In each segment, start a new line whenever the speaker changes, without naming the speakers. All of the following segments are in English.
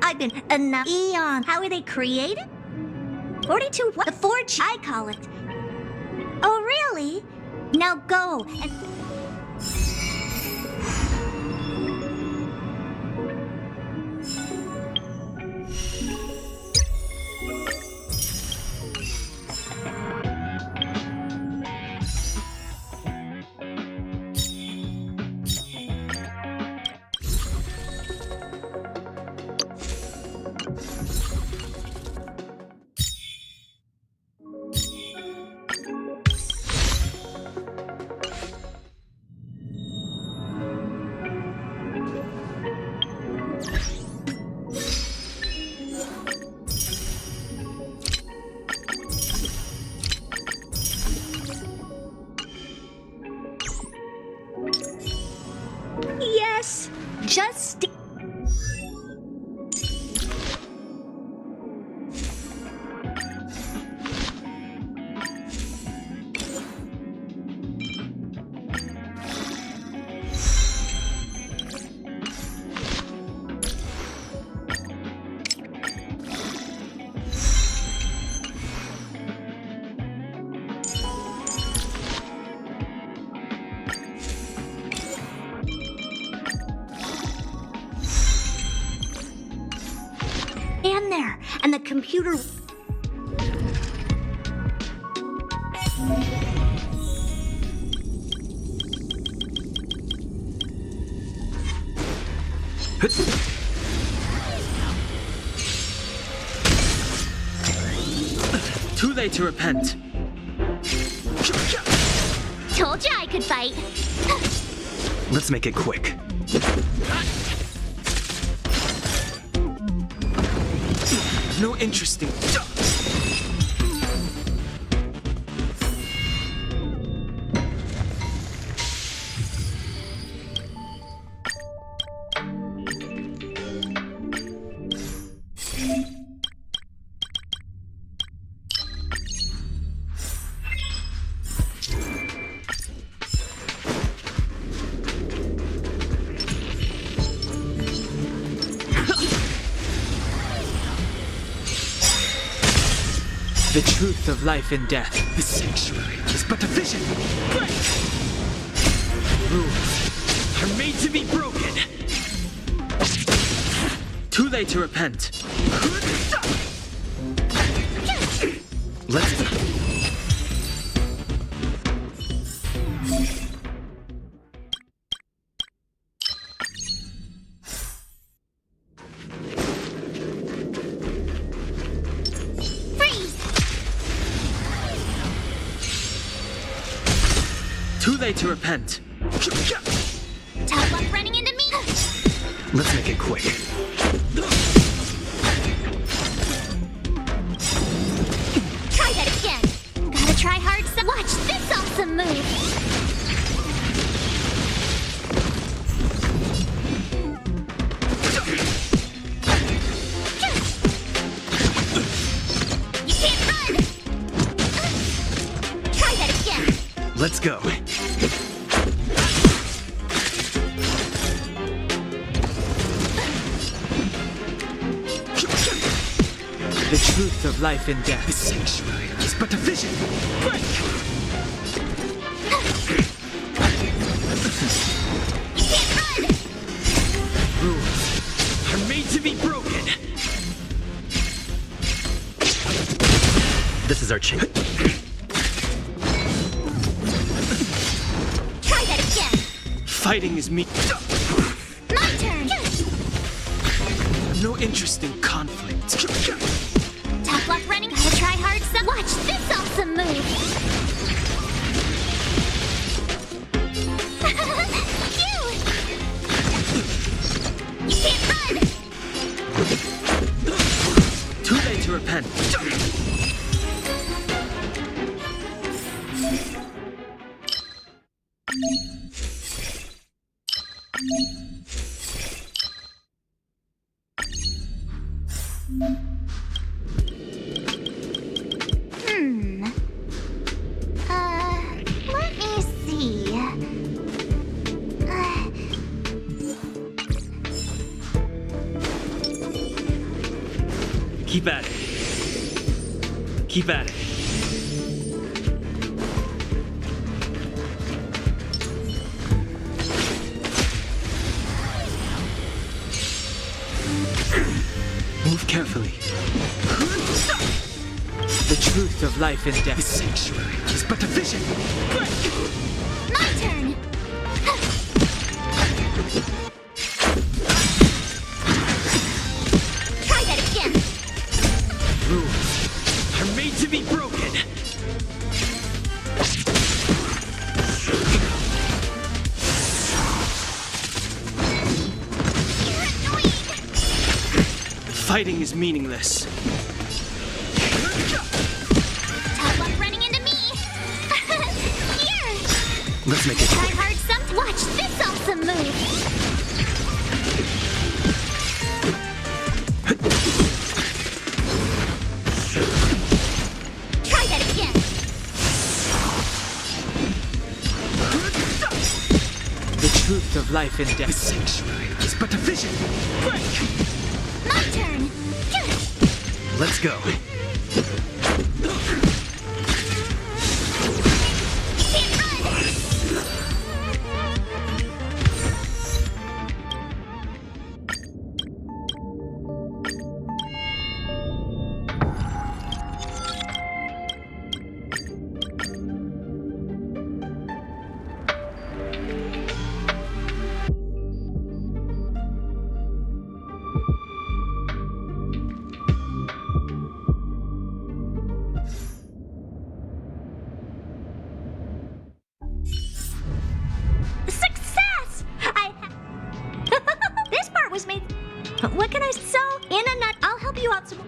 I've been enough eons. How were they created? 42 what? The forge, I call it. Oh, really? Now go and... Yes, just... Stand there, and the computer...
Too late to repent.
Told you I could fight.
Let's make it quick. No interesting. The truth of life and death. The sanctuary is but a vision. Rules are made to be broken. Too late to repent. Let's... Too late to repent.
Top one running into me.
Let's make it quick.
Try that again. Gotta try hard. Watch this awesome move. You can't run. Try that again.
Let's go. The truth of life and death. The sanctuary is but a vision.
You can't run.
Rules are made to be broken. This is our chance.
Try that again.
Fighting is me.
My turn.
No interest in conflict.
Top luck running. Gotta try hard. Watch this awesome move. Cute. You can't run.
Too late to repent.
Let me see.
Keep at it. Keep at it. Move carefully. The truth of life and death. The sanctuary is but a vision.
My turn! Try that again!
Rules are made to be broken.
You're annoying!
Fighting is meaningless.
Tough luck running into me! Here!
Let's make it
Try
quick.
hard some. Watch this awesome move! Try that again!
The truth of life and death. The sanctuary is but a vision. Break!
My turn!
Let's go.
Can't run! Success! This part was made. What can I sew? In a nut. I'll help you out some.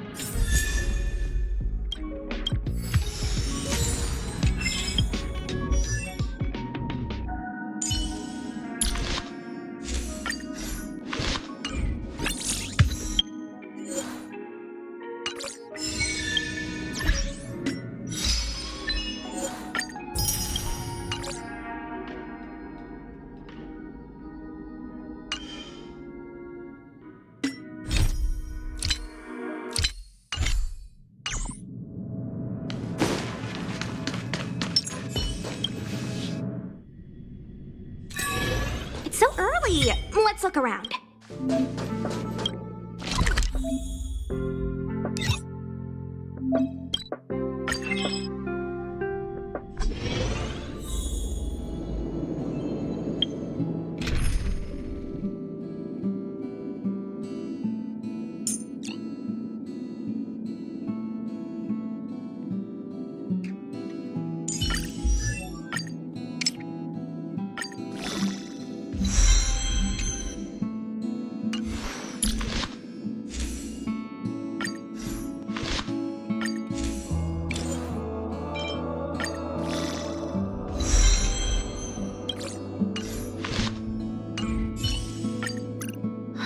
It's so early. Let's look around.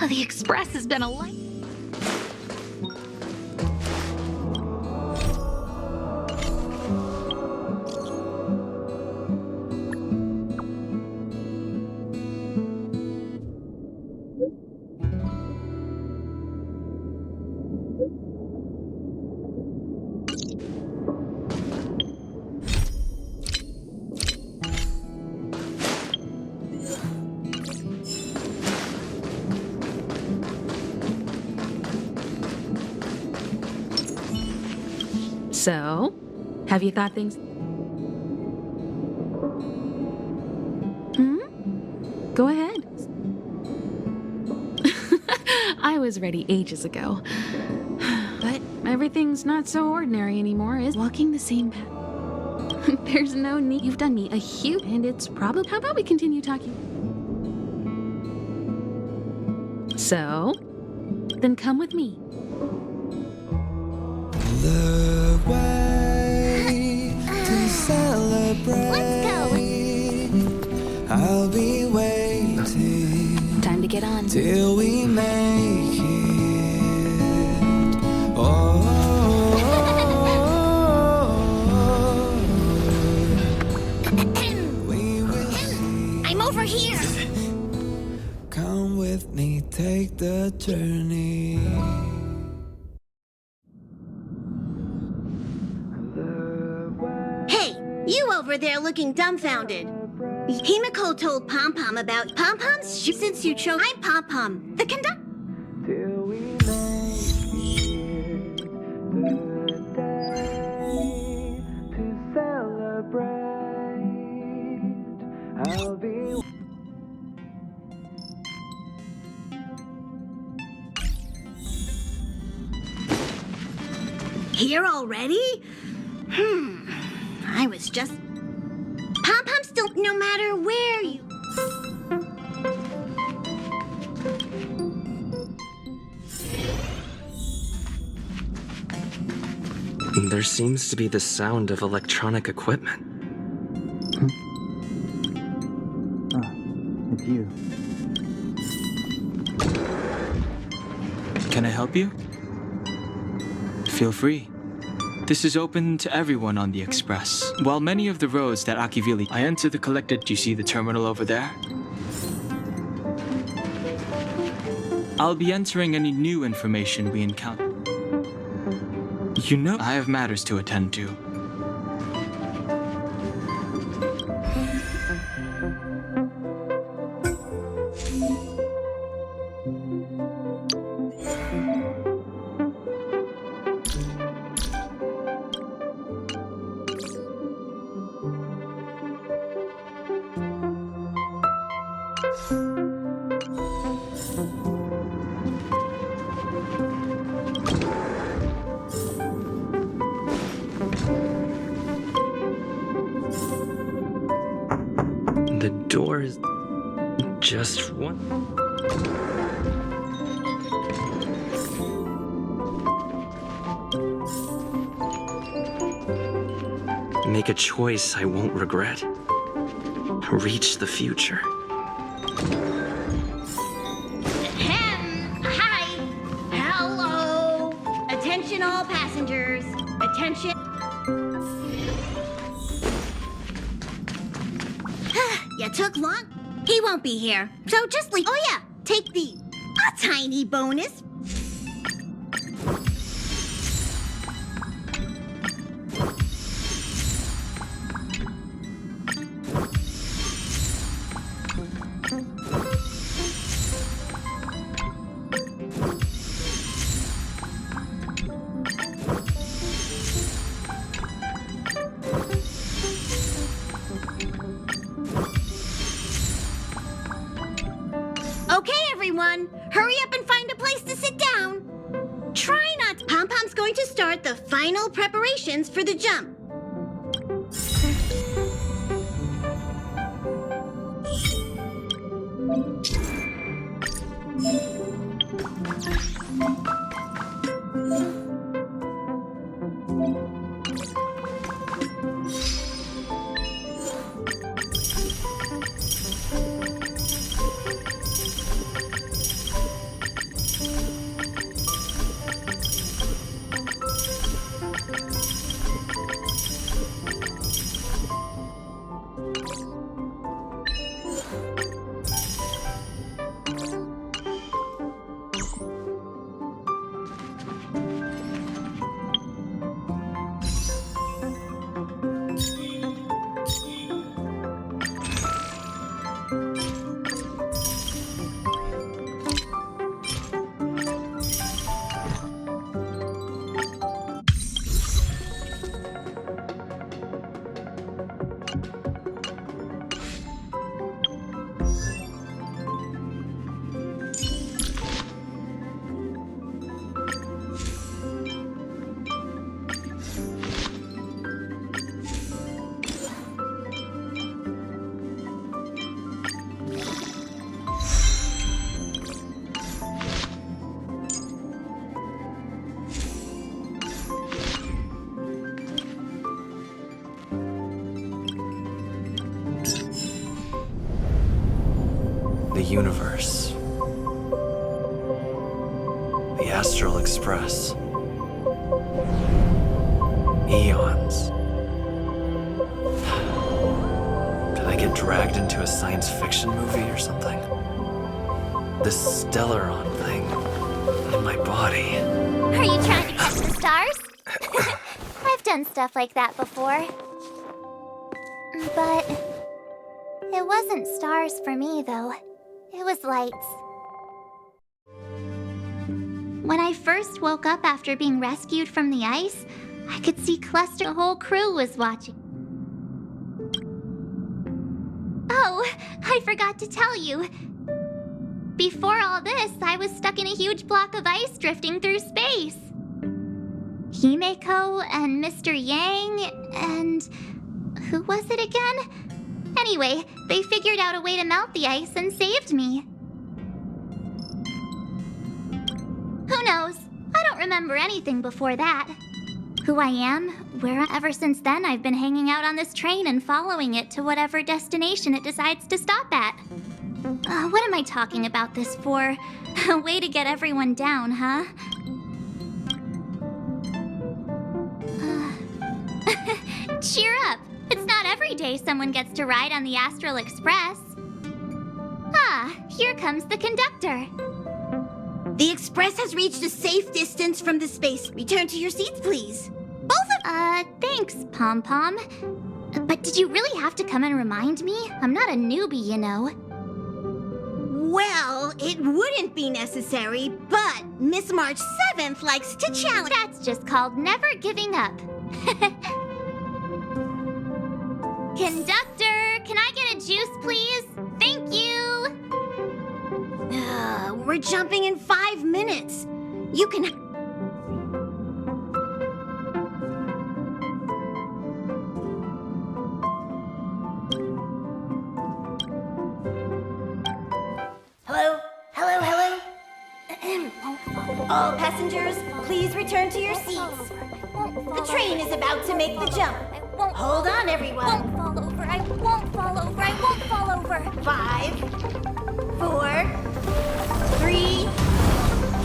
The Express has been a light.
So, have you thought things? Go ahead. I was ready ages ago. But everything's not so ordinary anymore, is walking the same path. There's no need. You've done me a huge, and it's probably. How about we continue talking? So, then come with me.
The way to celebrate.
Let's go.
I'll be waiting
Time to get on.
till we make it. Oh, we will see.
I'm over here.
Come with me, take the journey.
over there looking dumbfounded. Himiko told Pom Pom about Pom Pom's since you chose. I'm Pom Pom, the conductor.
till we make it the day to celebrate. I'll be
Here already? I was just... Pom Pom still, no matter where you...
There seems to be the sound of electronic equipment.
It's you.
Can I help you? Feel free. This is open to everyone on the Express. While many of the roads that Akivili I enter the collected, do you see the terminal over there? I'll be entering any new information we encounter. You know, I have matters to attend to.
The door is just one. Make a choice I won't regret. Reach the future.
Hi! Hello! Attention all passengers. Attention... You took long? He won't be here. So just leave. Oh yeah, take the... a tiny bonus. Okay, everyone, hurry up and find a place to sit down. Try not. Pom Pom's going to start the final preparations for the jump.
The universe. The Astral Express. Eons. Did I get dragged into a science fiction movie or something? This Stellaron thing in my body.
Are you trying to catch the stars? I've done stuff like that before.
But it wasn't stars for me, though. It was lights. When I first woke up after being rescued from the ice, I could see cluster. The whole crew was watching. Oh, I forgot to tell you. Before all this, I was stuck in a huge block of ice drifting through space. Himeko and Mr. Yang and... who was it again? Anyway, they figured out a way to melt the ice and saved me. Who knows? I don't remember anything before that. Who I am, where ever since then I've been hanging out on this train and following it to whatever destination it decides to stop at. What am I talking about this for? A way to get everyone down, huh? Cheer up! It's not every day someone gets to ride on the Astral Express. Ah, here comes the conductor.
The express has reached a safe distance from the space. Return to your seats, please. Both of...
Thanks, Pom Pom. But did you really have to come and remind me? I'm not a newbie, you know.
Well, it wouldn't be necessary, but Miss March 7th likes to challenge...
That's just called never giving up. Conductor, can I get a juice, please? Thank you!
We're jumping in 5 minutes. You can... Hello? Hello, hello? All passengers, please return to your seats. The train is about to make the jump. Hold on, everyone.
I won't fall over. I won't fall over. I won't fall over.
5, 4, 3,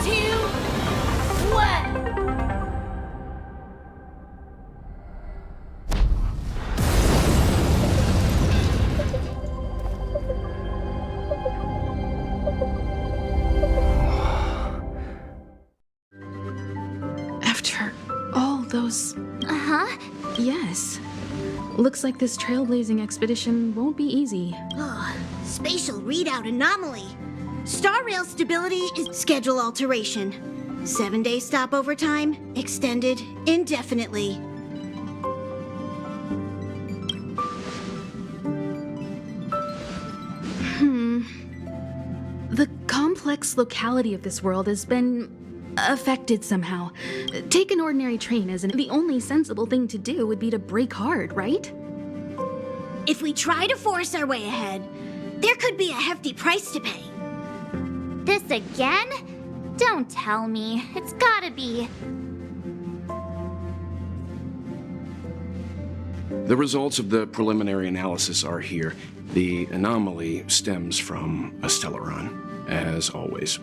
2, 1.
After all those...
Uh-huh.
Yes. Looks like this trailblazing expedition won't be easy.
Spatial readout anomaly. Star rail stability is schedule alteration. 7-day stopover time extended indefinitely.
The complex locality of this world has been affected somehow. Take an ordinary train as the only sensible thing to do would be to brake hard, right?
If we try to force our way ahead, there could be a hefty price to pay.
This again? Don't tell me. It's gotta be.
The results of the preliminary analysis are here. The anomaly stems from a Stellaron, as always.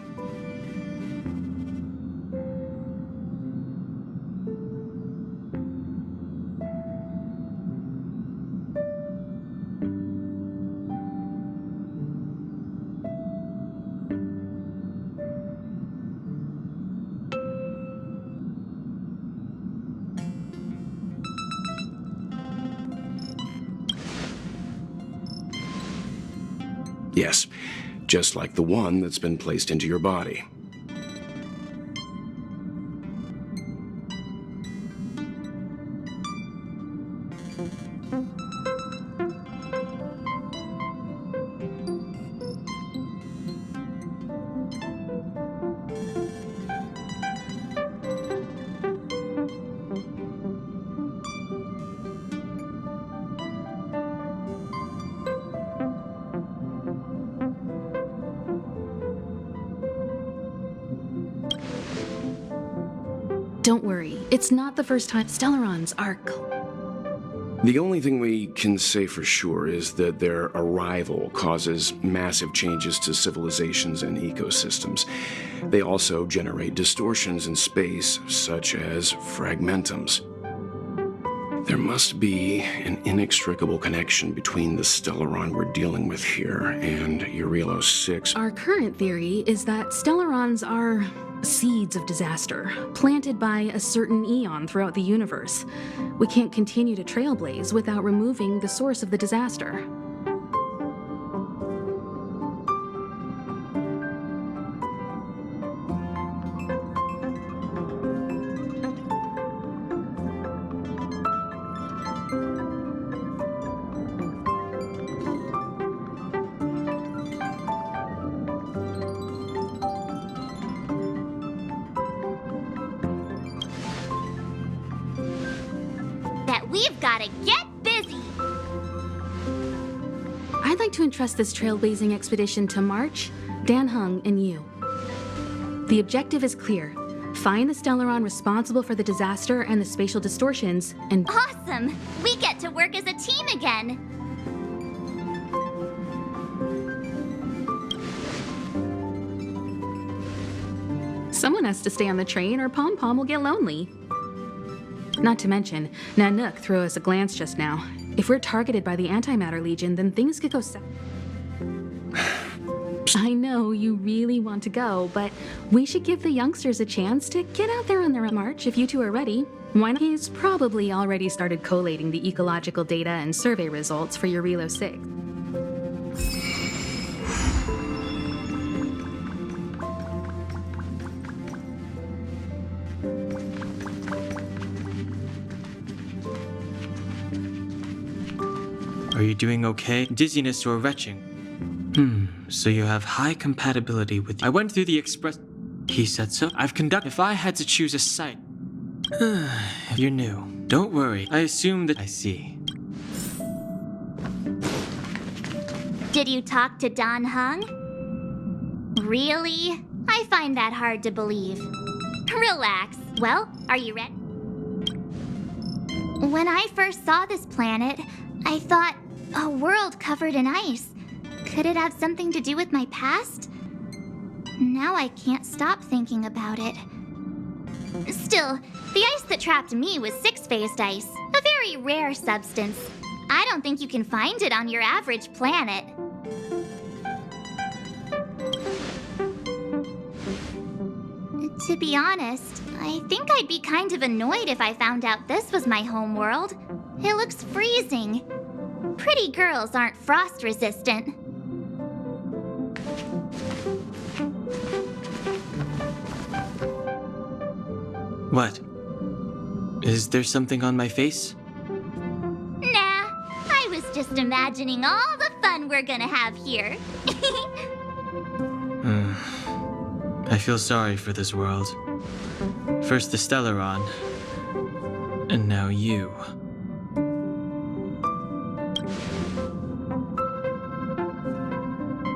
Yes, just like the one that's been placed into your body.
Don't worry, it's not the first time Stellarons are...
The only thing we can say for sure is that their arrival causes massive changes to civilizations and ecosystems. They also generate distortions in space, such as fragmentums. There must be an inextricable connection between the Stellaron we're dealing with here and Eurelos 6.
Our current theory is that Stellarons are seeds of disaster, planted by a certain eon throughout the universe. We can't continue to trailblaze without removing the source of the disaster.
That we've gotta get busy!
I'd like to entrust this trailblazing expedition to March, Dan Hung, and you. The objective is clear. Find the Stellaron responsible for the disaster and the spatial distortions, and
Awesome! We get to work as a team again!
someone has to stay on the train or Pom Pom will get lonely. Not to mention, Nanook threw us a glance just now. If we're targeted by the Antimatter Legion, then things could go south. I know you really want to go, but we should give the youngsters a chance to get out there on their march if you two are ready. Why not? He's probably already started collating the ecological data and survey results for your Relo 6.
Are you doing okay? Dizziness or retching? So you have high compatibility with... I went through the express... He said so. I've conducted... If I had to choose a site... You're new. Don't worry. I assume that... I see.
Did you talk to Don Hung? Really? I find that hard to believe. Relax. Well, are you ready? When I first saw this planet, I thought, a world covered in ice. Could it have something to do with my past? Now I can't stop thinking about it. Still, the ice that trapped me was six-phased ice, a very rare substance. I don't think you can find it on your average planet. To be honest, I think I'd be kind of annoyed if I found out this was my home world. It looks freezing. Pretty girls aren't frost-resistant.
What? Is there something on my face?
Nah, I was just imagining all the fun we're gonna have here.
I feel sorry for this world. First the Stellaron, and now you.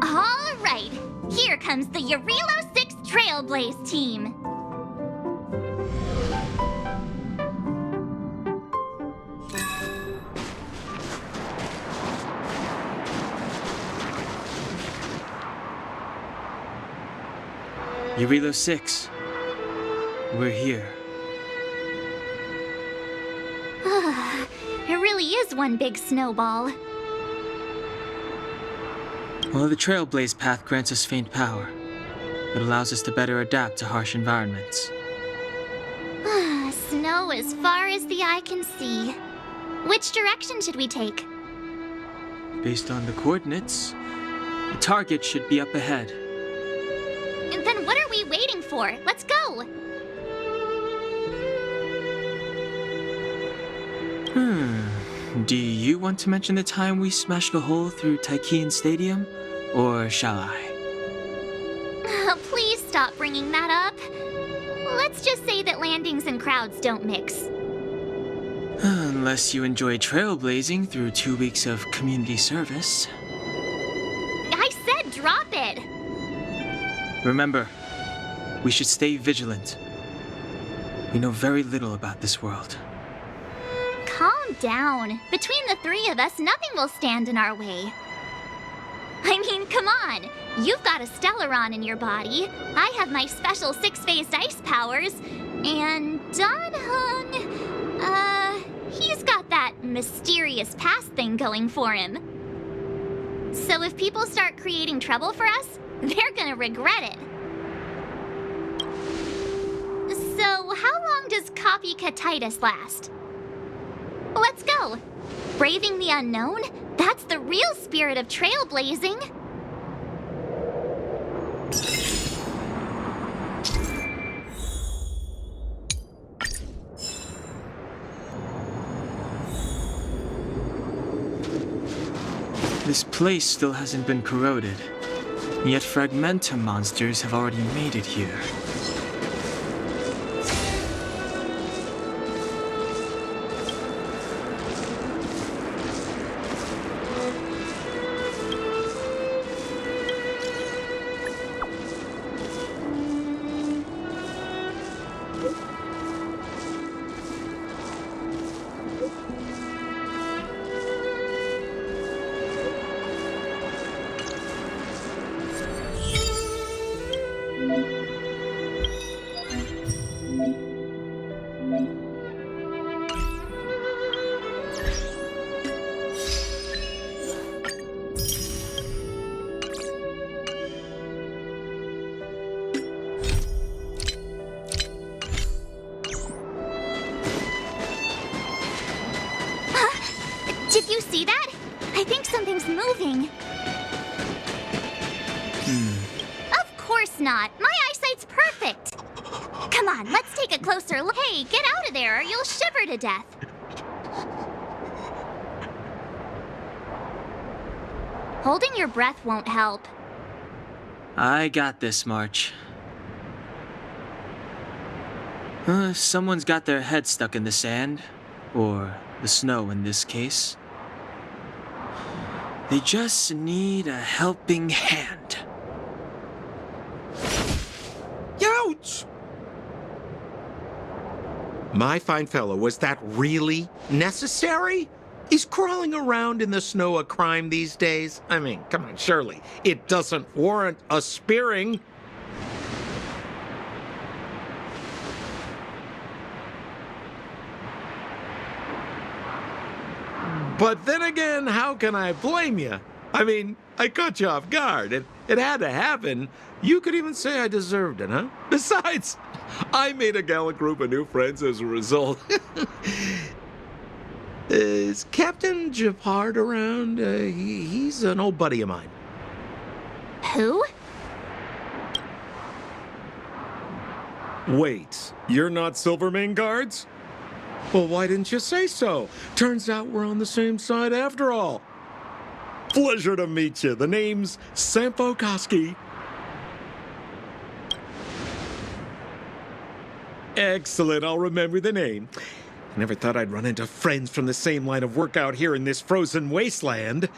All right, here comes the Relo 6 Trailblaze team.
Relo 6. We're here.
It really is one big snowball.
Well, the Trailblaze path grants us faint power. It allows us to better adapt to harsh environments.
Snow as far as the eye can see. Which direction should we take?
Based on the coordinates, the target should be up ahead.
Then what are we waiting for? Let's go!
Do you want to mention the time we smashed a hole through Taikian Stadium? Or shall I?
Please stop bringing that up. Let's just say that landings and crowds don't mix.
Unless you enjoy trailblazing through 2 weeks of community service.
I said drop it!
Remember, we should stay vigilant. We know very little about this world.
Calm down. Between the three of us, nothing will stand in our way. I mean, come on. You've got a Stellaron in your body. I have my special six-phased ice powers. And Don Hung, he's got that mysterious past thing going for him. So if people start creating trouble for us, they're gonna regret it. So, how long does copycatitis last? Let's go. Braving the unknown? That's the real spirit of trailblazing.
This place still hasn't been corroded, yet fragmentum monsters have already made it here.
Did you see that? I think something's moving. Of course not. My eyesight's perfect. Come on, let's take a closer look. Hey, get out of there or you'll shiver to death. Holding your breath won't help.
I got this, March. Someone's got their head stuck in the sand, or the snow in this case. They just need a helping hand.
Ouch! My fine fellow, was that really necessary? Is crawling around in the snow a crime these days? I mean, come on, surely. It doesn't warrant a spearing. But then again, how can I blame you? I mean, I caught you off guard. It had to happen. You could even say I deserved it, huh? Besides, I made a gallant group of new friends as a result. Is Captain Japard around? He's an old buddy of mine.
Who?
Wait, you're not Silvermane guards? Well, why didn't you say so? Turns out we're on the same side after all. Pleasure to meet you. The name's Sampo Koski. Excellent, I'll remember the name. I never thought I'd run into friends from the same line of work out here in this frozen wasteland.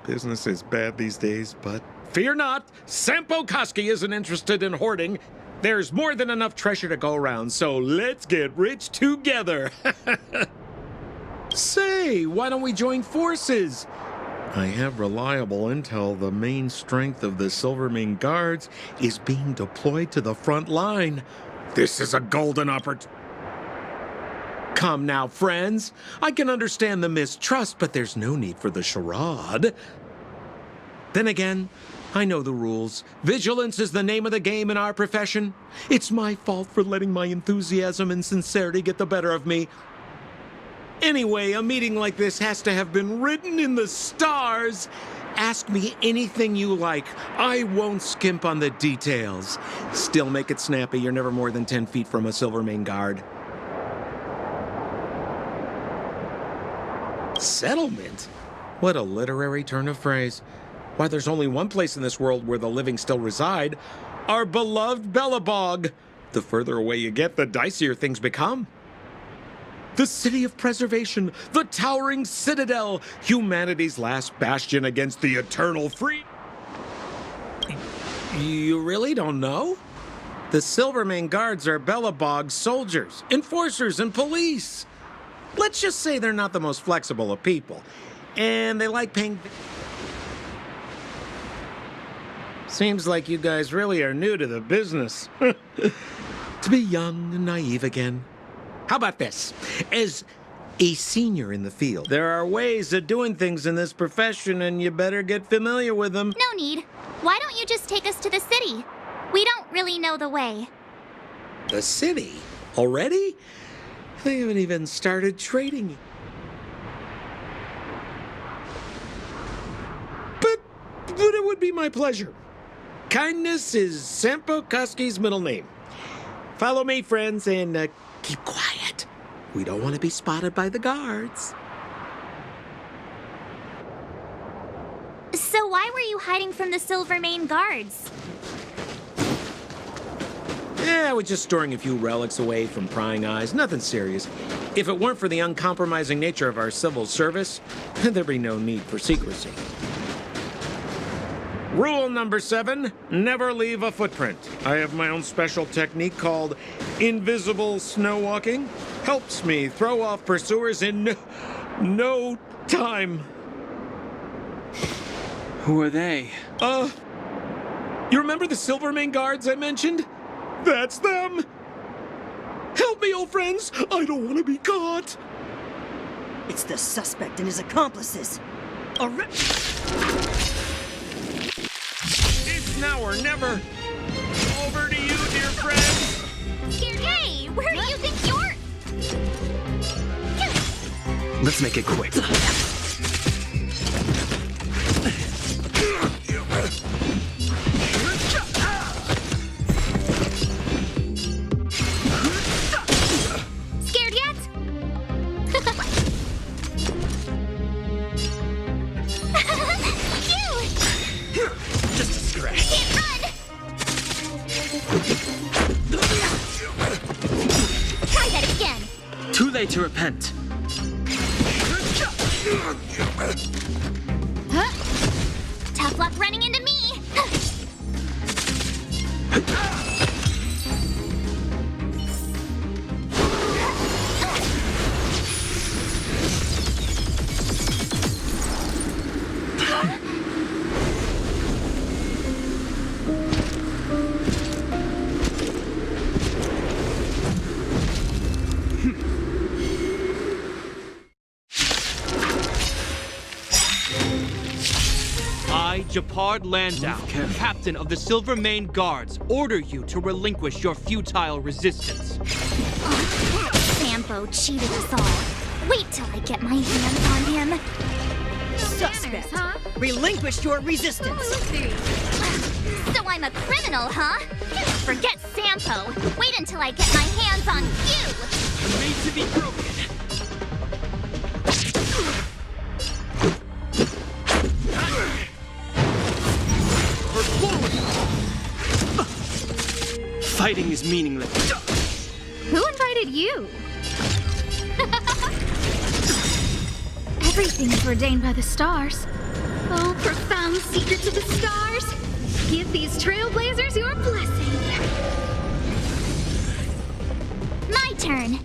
Business is bad these days, but fear not, Sampo Koski isn't interested in hoarding. There's more than enough treasure to go around, so let's get rich together. Say, why don't we join forces? I have reliable intel the main strength of the Silvermane Guards is being deployed to the front line. This is a golden opportunity. Come now, friends. I can understand the mistrust, but there's no need for the charade. Then again, I know the rules. Vigilance is the name of the game in our profession. It's my fault for letting my enthusiasm and sincerity get the better of me. Anyway, a meeting like this has to have been written in the stars. Ask me anything you like. I won't skimp on the details. Still make it snappy. You're never more than 10 feet from a Silvermane guard. Settlement? What a literary turn of phrase. Why, there's only one place in this world where the living still reside. Our beloved Bellabog. The further away you get, the dicier things become. The city of preservation, the towering citadel, humanity's last bastion against the eternal free. You really don't know? The Silvermane Guards are Bellabog's soldiers, enforcers, and police. Let's just say they're not the most flexible of people, and they like paying. Seems like you guys really are new to the business. To be young and naive again. How about this? As a senior in the field, there are ways of doing things in this profession, and you better get familiar with them.
No need. Why don't you just take us to the city? We don't really know the way.
The city? Already? They haven't even started trading. But it would be my pleasure. Kindness is Sampo Koski's middle name. Follow me, friends, and keep quiet. We don't want to be spotted by the guards.
So why were you hiding from the Silvermane guards?
Yeah, I was just storing a few relics away from prying eyes. Nothing serious. If it weren't for the uncompromising nature of our civil service, there'd be no need for secrecy. Rule number 7, never leave a footprint. I have my own special technique called invisible snow walking. Helps me throw off pursuers in no time.
Who are they?
You remember the Silvermane guards I mentioned? That's them! Help me, old friends! I don't want to be caught!
It's the suspect and his accomplices.
It's now or never! Over to you, dear friends!
Hey, where do you think you're...
Let's make it quick.
Scared yet? Phew!
Just a scratch.
Can't run! Try that again.
Too late to repent.
Huh? Tough luck running into me.
I, Japard Landau, captain of the Silvermane Guards, order you to relinquish your futile resistance.
Sampo cheated us all. Wait till I get my hands on him.
Suspect. Relinquish your resistance.
So I'm a criminal, huh? Forget Sampo. Wait until I get my hands on you.
Made to be broken.
Fighting is meaningless.
Who invited you? Everything's ordained by the stars.
Oh, profound secrets of the stars. Give these trailblazers your blessing.
My turn.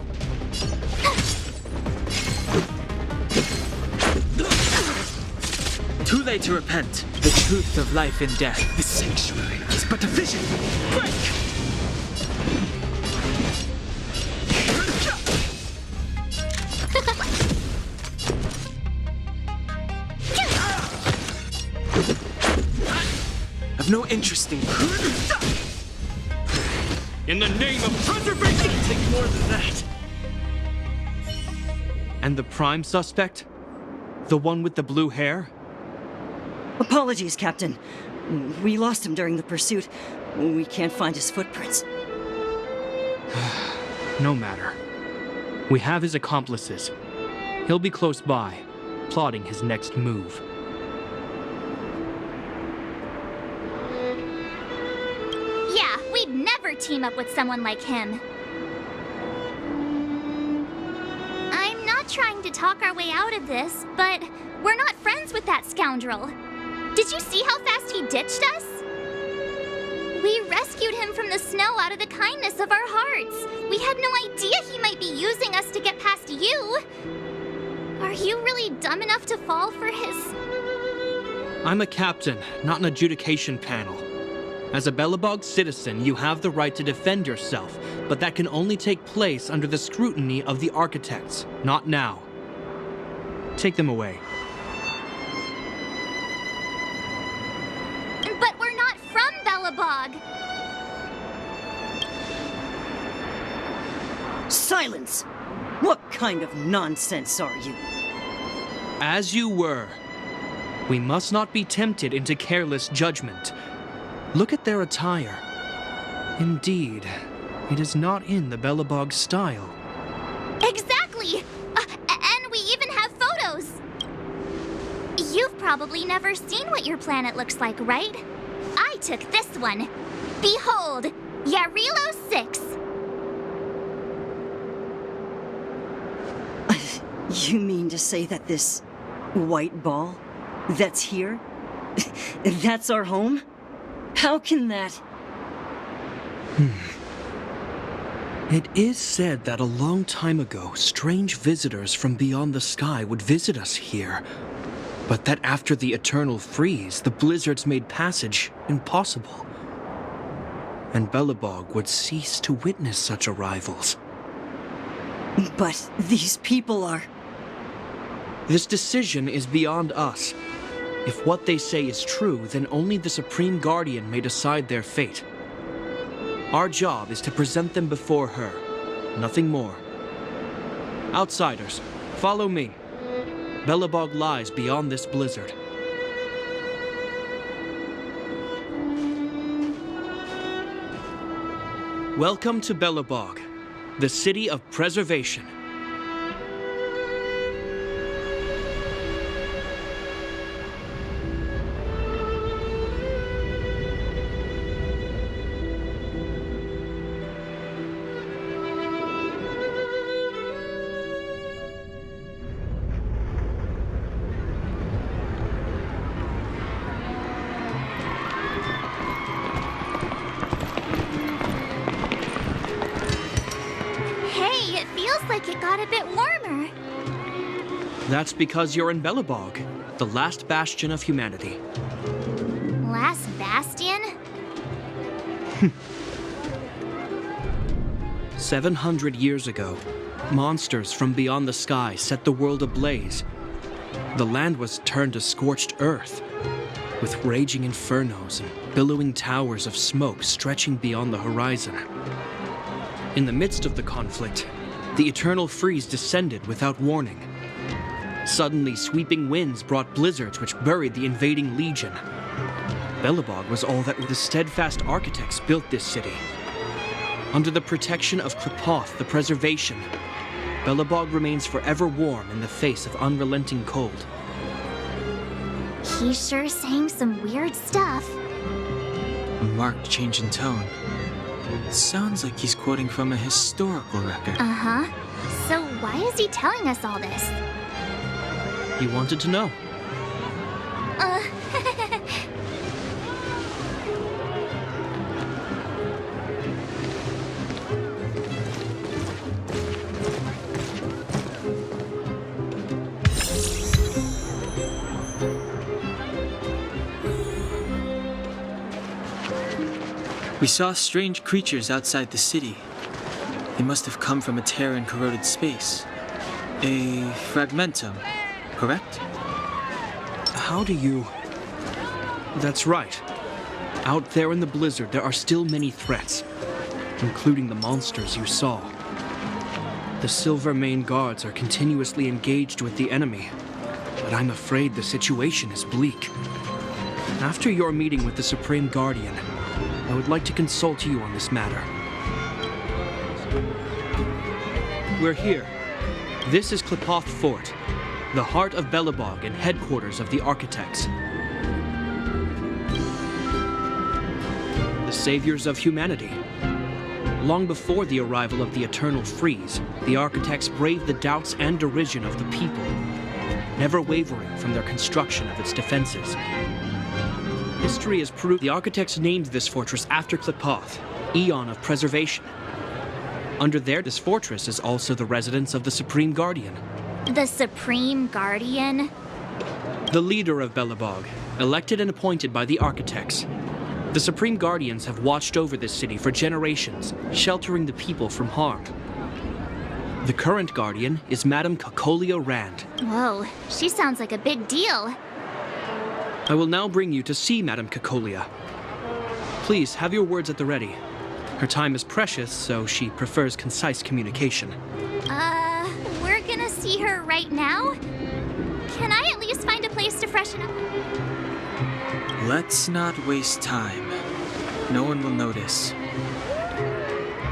Too late to repent. The truth of life and death. The sanctuary is but a vision. Break! I've no interest in...
In the name of preservation! Take more than that. And the prime suspect? The one with the blue hair?
Apologies, Captain. We lost him during the pursuit. We can't find his footprints.
No matter. We have his accomplices. He'll be close by, plotting his next move.
Yeah, we'd never team up with someone like him. I'm not trying to talk our way out of this, but we're not friends with that scoundrel. Did you see how fast he ditched us? We rescued him from the snow out of the kindness of our hearts. We had no idea he might be using us to get past you. Are you really dumb enough to fall for his...
I'm a captain, not an adjudication panel. As a Belobog citizen, you have the right to defend yourself, but that can only take place under the scrutiny of the architects, not now. Take them away.
But we're not from Belobog.
Silence! What kind of nonsense are you?
As you were. We must not be tempted into careless judgment. Look at their attire. Indeed, it is not in the Belobog style.
Exactly! And we even have photos! You've probably never seen what your planet looks like, right? I took this one. Behold, Yarilo 6.
You mean to say that this white ball that's here, that's our home? How can that...
It is said that a long time ago, strange visitors from beyond the sky would visit us here. But that after the eternal freeze, the blizzards made passage impossible. And Belobog would cease to witness such arrivals.
But these people are...
This decision is beyond us. If what they say is true, then only the Supreme Guardian may decide their fate. Our job is to present them before her, nothing more. Outsiders, follow me. Belobog lies beyond this blizzard. Welcome to Belobog, the city of preservation.
It got a bit warmer.
That's because you're in Belobog, the last bastion of humanity.
Last bastion?
700 years ago, monsters from beyond the sky set the world ablaze. The land was turned to scorched earth, with raging infernos and billowing towers of smoke stretching beyond the horizon. In the midst of the conflict, the eternal freeze descended without warning. Suddenly, sweeping winds brought blizzards which buried the invading legion. Belobog was all that the steadfast architects built this city. Under the protection of Klepoth, the preservation, Belobog remains forever warm in the face of unrelenting cold.
He's sure saying some weird stuff.
A marked change in tone. It sounds like he's quoting from a historical record.
Uh-huh. So why is he telling us all this?
He wanted to know.
We saw strange creatures outside the city. They must have come from a tear in corroded space. A fragmentum, correct?
How do you... That's right. Out there in the blizzard, there are still many threats, including the monsters you saw. The Silvermane guards are continuously engaged with the enemy, but I'm afraid the situation is bleak. After your meeting with the Supreme Guardian, I would like to consult you on this matter. We're here. This is Klepoth Fort, the heart of Belobog and headquarters of the architects. The saviors of humanity. Long before the arrival of the Eternal Freeze, the architects braved the doubts and derision of the people, never wavering from their construction of its defenses. History has proved the architects named this fortress after Klepoth, Eon of Preservation. Under this fortress is also the residence of the Supreme Guardian.
The Supreme Guardian?
The leader of Belobog, elected and appointed by the architects. The Supreme Guardians have watched over this city for generations, sheltering the people from harm. The current Guardian is Madame Kakolia Rand.
Whoa, she sounds like a big deal.
I will now bring you to see Madame Kakolia. Please, have your words at the ready. Her time is precious, so she prefers concise communication.
We're gonna see her right now? Can I at least find a place to freshen up?
Let's not waste time. No one will notice.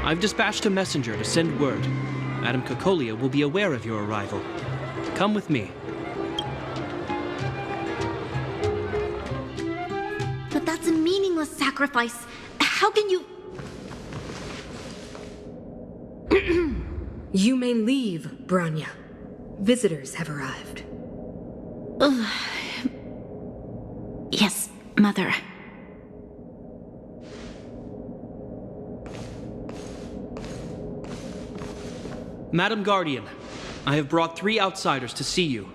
I've dispatched a messenger to send word. Madame Cocolia will be aware of your arrival. Come with me.
But that's a meaningless sacrifice. How can you...
You may leave, Branya. Visitors have arrived.
Yes, Mother.
Madam Guardian, I have brought 3 outsiders to see you.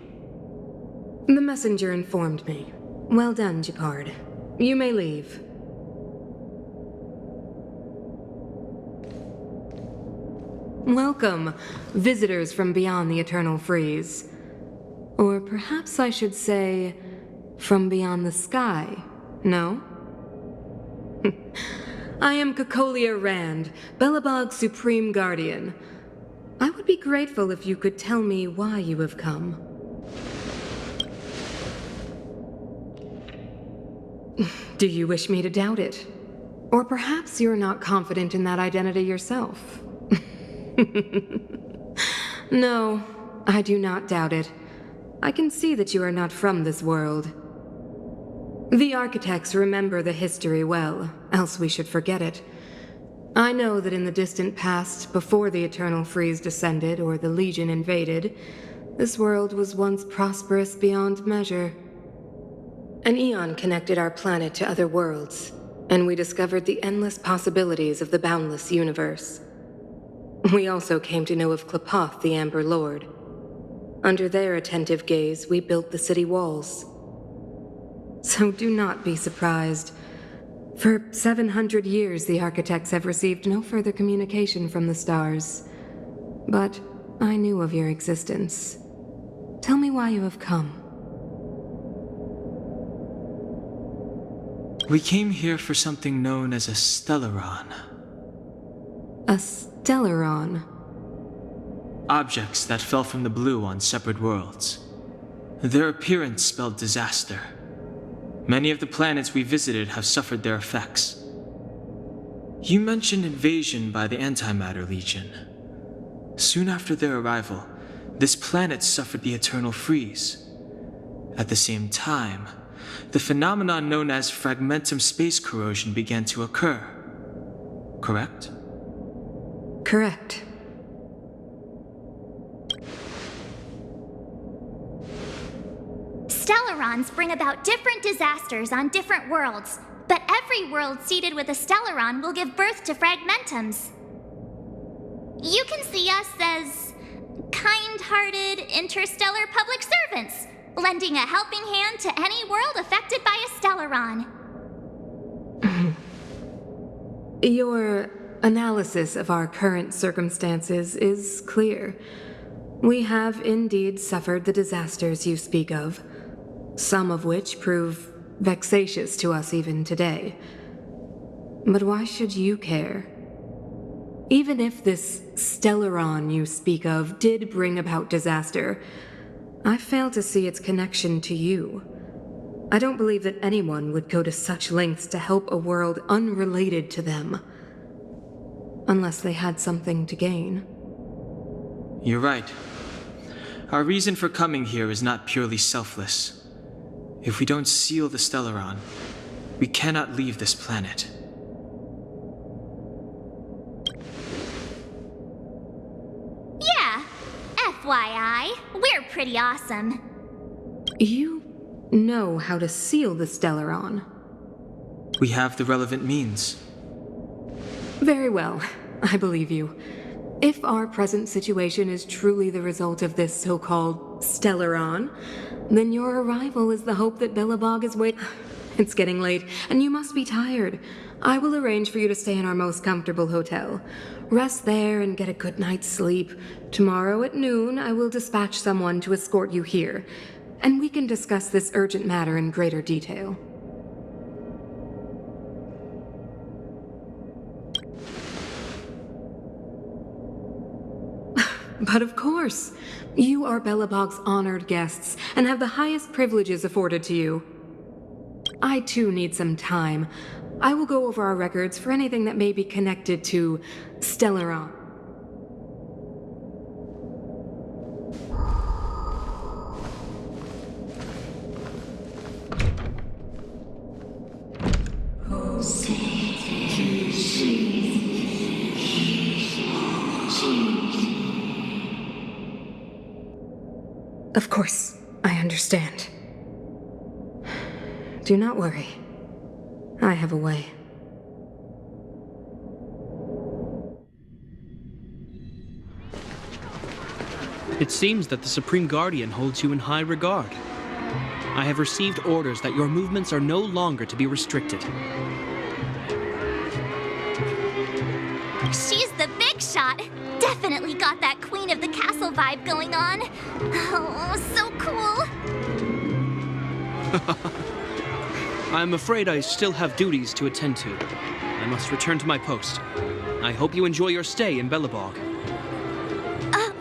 The messenger informed me. Well done, Gepard. You may leave. Welcome, visitors from beyond the Eternal Freeze. Or perhaps I should say, from beyond the sky, no? I am Cocolia Rand, Belobog's Supreme Guardian. I would be grateful if you could tell me why you have come. Do you wish me to doubt it? Or perhaps you're not confident in that identity yourself? No, I do not doubt it. I can see that you are not from this world. The architects remember the history well, else we should forget it. I know that in the distant past, before the Eternal Freeze descended or the Legion invaded, this world was once prosperous beyond measure. An eon connected our planet to other worlds, and we discovered the endless possibilities of the boundless universe. We also came to know of Klapoth, the Amber Lord. Under their attentive gaze, we built the city walls. So do not be surprised. For 700 years, the architects have received no further communication from the stars. But I knew of your existence. Tell me why you have come.
We came here for something known as a Stellaron.
A Stellaron?
Objects that fell from the blue on separate worlds. Their appearance spelled disaster. Many of the planets we visited have suffered their effects. You mentioned invasion by the Antimatter Legion. Soon after their arrival, this planet suffered the Eternal Freeze. At the same time, the phenomenon known as fragmentum space corrosion began to occur. Correct?
Correct.
Stellarons bring about different disasters on different worlds, but every world seeded with a Stellaron will give birth to fragmentums. You can see us as kind-hearted interstellar public servants, lending a helping hand to any world affected by a Stellaron.
Your analysis of our current circumstances is clear. We have indeed suffered the disasters you speak of, some of which prove vexatious to us even today. But why should you care? Even if this Stellaron you speak of did bring about disaster, I fail to see its connection to you. I don't believe that anyone would go to such lengths to help a world unrelated to them. Unless they had something to gain.
You're right. Our reason for coming here is not purely selfless. If we don't seal the Stellaron, we cannot leave this planet.
Yeah, FYI, we're pretty awesome.
You know how to seal the Stellaron.
We have the relevant means.
Very well, I believe you. If our present situation is truly the result of this so-called Stellaron, then your arrival is the hope that Belobog is waiting. It's getting late, and you must be tired. I will arrange for you to stay in our most comfortable hotel. Rest there and get a good night's sleep. Tomorrow at noon, I will dispatch someone to escort you here, and we can discuss this urgent matter in greater detail. But of course, you are Belobog's honored guests and have the highest privileges afforded to you. I too need some time. I will go over our records for anything that may be connected to Stellaron. Of course, I understand. Do not worry. I have a way.
It seems that the Supreme Guardian holds you in high regard. I have received orders that your movements are no longer to be restricted.
She's the big shot. Definitely got that Queen of the Castle vibe going on. Oh, so cool.
I'm afraid I still have duties to attend to. I must return to my post. I hope you enjoy your stay in Belobog.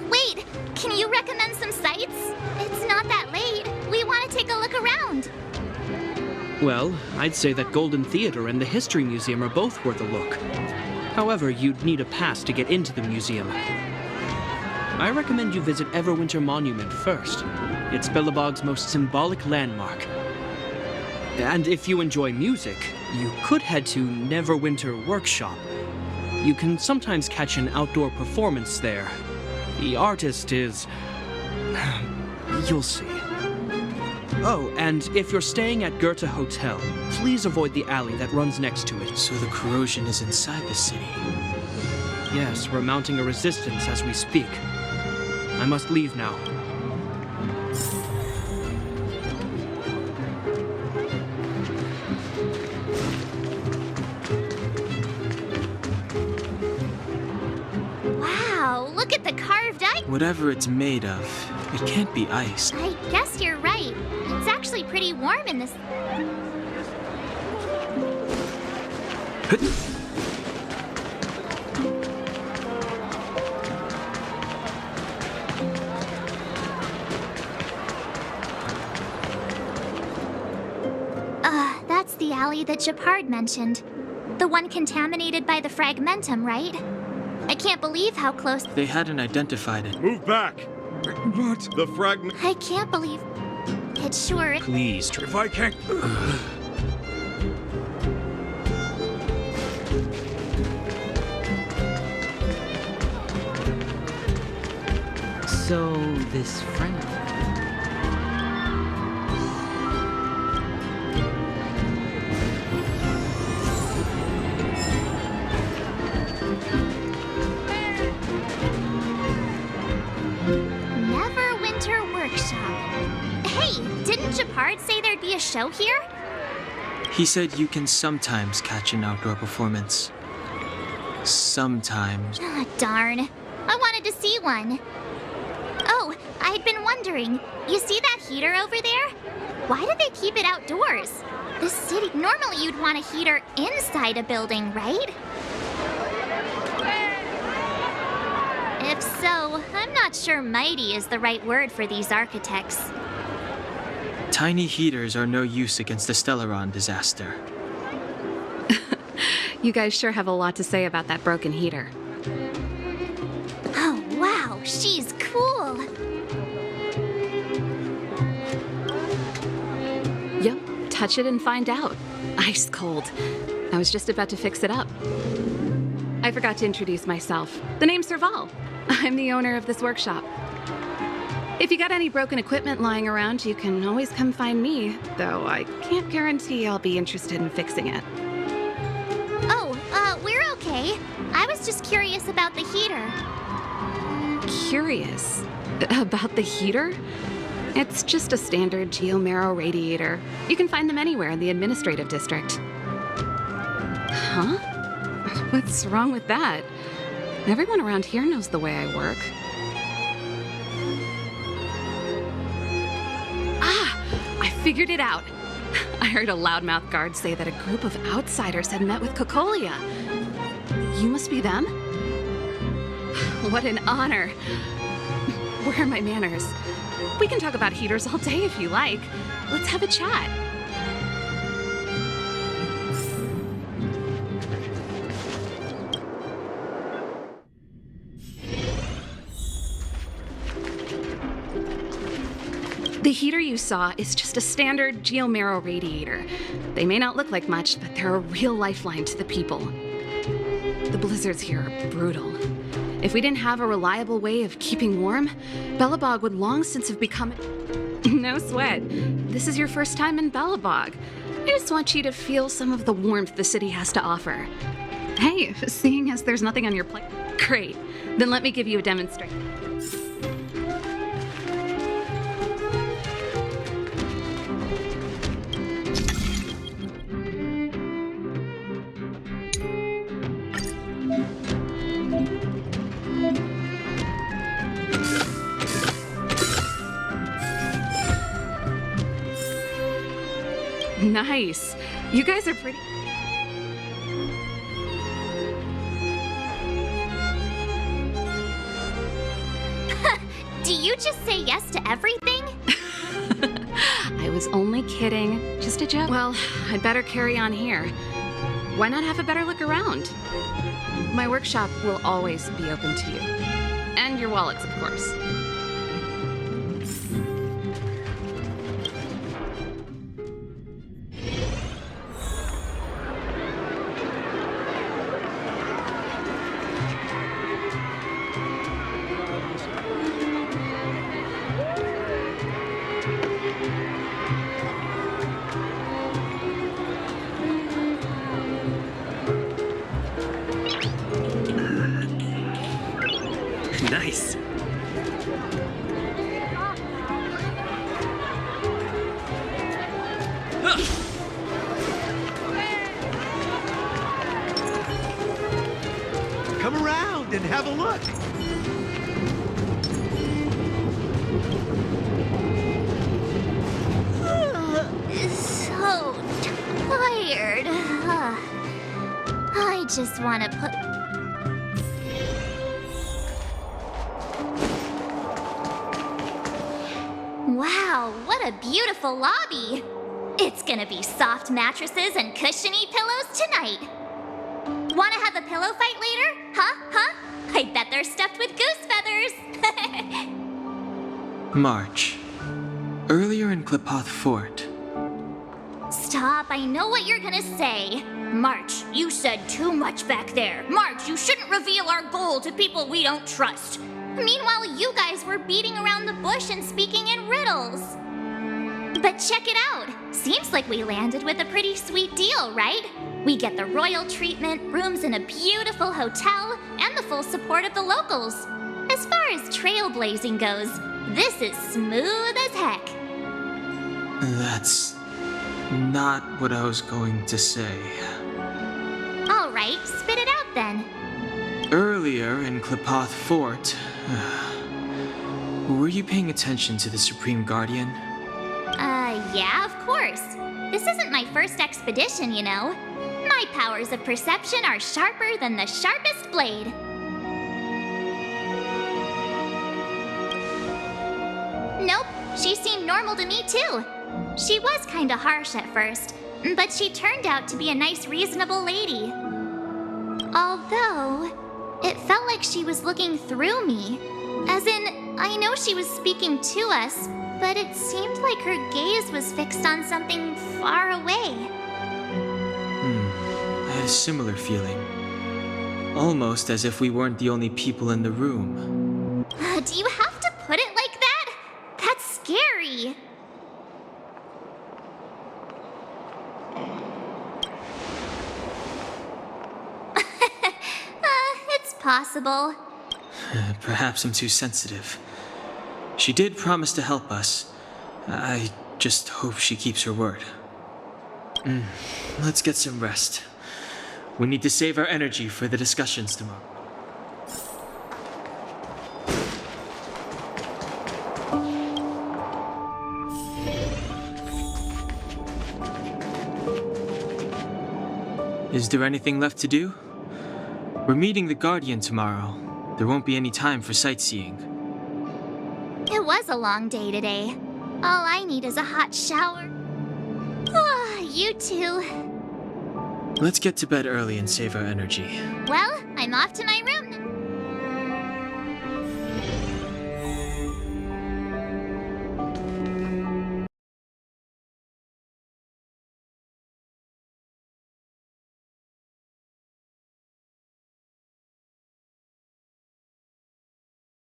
Wait. Can you recommend some sites? It's not that late. We want to take a look around.
Well, I'd say that Golden Theater and the History Museum are both worth a look. However, you'd need a pass to get into the museum. I recommend you visit Everwinter Monument first. It's Belobog's most symbolic landmark. And if you enjoy music, you could head to Neverwinter Workshop. You can sometimes catch an outdoor performance there. The artist is... you'll see. Oh, and if you're staying at Goethe Hotel, please avoid the alley that runs next to it.
So the corrosion is inside the city.
Yes, we're mounting a resistance as we speak. I must leave now.
Wow, look at the carved ice.
Whatever it's made of, it can't be ice.
I guess you're right. It's actually pretty warm in this. That's the alley that Japard mentioned. The one contaminated by the fragmentum, right? I can't believe how close.
They hadn't identified it.
Move back! What? The fragment...
I can't believe it sure.
Please,
If I can't...
So, this friend...
Neverwinter Workshop. Hey, didn't Japard say there'd be a show here?
He said you can sometimes catch an outdoor performance. Sometimes.
Ah, darn. I wanted to see one. Oh, I'd been wondering. You see that heater over there? Why do they keep it outdoors? The city. Normally you'd want a heater inside a building, right? If so, I'm not sure mighty is the right word for these architects.
Tiny heaters are no use against the Stellaron disaster.
You guys sure have a lot to say about that broken heater.
Oh, wow, she's cool.
Yep, touch it and find out. Ice cold. I was just about to fix it up. I forgot to introduce myself. The name's Serval. I'm the owner of this workshop. If you got any broken equipment lying around, you can always come find me, though I can't guarantee I'll be interested in fixing it.
Oh, we're okay. I was just curious about the heater.
Curious? About the heater? It's just a standard geomarrow radiator. You can find them anywhere in the administrative district. Huh? What's wrong with that? Everyone around here knows the way I work. I figured it out. I heard a loudmouth guard say that a group of outsiders had met with Cocolia. You must be them? What an honor. where are my manners? We can talk about heaters all day if you like. Let's have a chat. The heater you saw is just a standard geomarrow radiator. They may not look like much, but they're a real lifeline to the people. The blizzards here are brutal. If we didn't have a reliable way of keeping warm, Belobog would long since have become... No sweat. This is your first time in Belobog. I just want you to feel some of the warmth the city has to offer. Hey, seeing as there's nothing on your plate... Great. Then let me give you a demonstration. Nice. You guys are pretty...
Do you just say yes to everything?
I was only kidding. Just a joke. Well, I'd better carry on here. Why not have a better look around? My workshop will always be open to you. And your wallets, of course.
Nice.
Come around and have a look.
So tired. I just want to put... Wow, what a beautiful lobby! It's gonna be soft mattresses and cushiony pillows tonight. Wanna have a pillow fight later? Huh? I bet they're stuffed with goose feathers!
March. Earlier in Klipoth Fort.
Stop, I know what you're gonna say. March, you said too much back there. March, you shouldn't reveal our goal to people we don't trust. Meanwhile, you guys were beating around the bush and speaking in riddles. But check it out. Seems like we landed with a pretty sweet deal, right? We get the royal treatment, rooms in a beautiful hotel, and the full support of the locals. As far as trailblazing goes, this is smooth as heck.
That's not what I was going to say.
All right, spit it out then.
Earlier in Klipoth Fort, were you paying attention to the Supreme Guardian?
Yeah, of course. This isn't my first expedition, you know. My powers of perception are sharper than the sharpest blade. Nope, she seemed normal to me too. She was kinda harsh at first, but she turned out to be a nice, reasonable lady. Although, it felt like she was looking through me. As in, I know she was speaking to us, but it seemed like her gaze was fixed on something far away.
I had a similar feeling. Almost as if we weren't the only people in the room.
Do you have to put it like that? That's scary. It's possible.
Perhaps I'm too sensitive. She did promise to help us. I just hope she keeps her word. Let's get some rest. We need to save our energy for the discussions tomorrow. Is there anything left to do? We're meeting the Guardian tomorrow. There won't be any time for sightseeing.
It was a long day today. All I need is a hot shower. Ah, you too.
Let's get to bed early and save our energy.
Well, I'm off to my room now.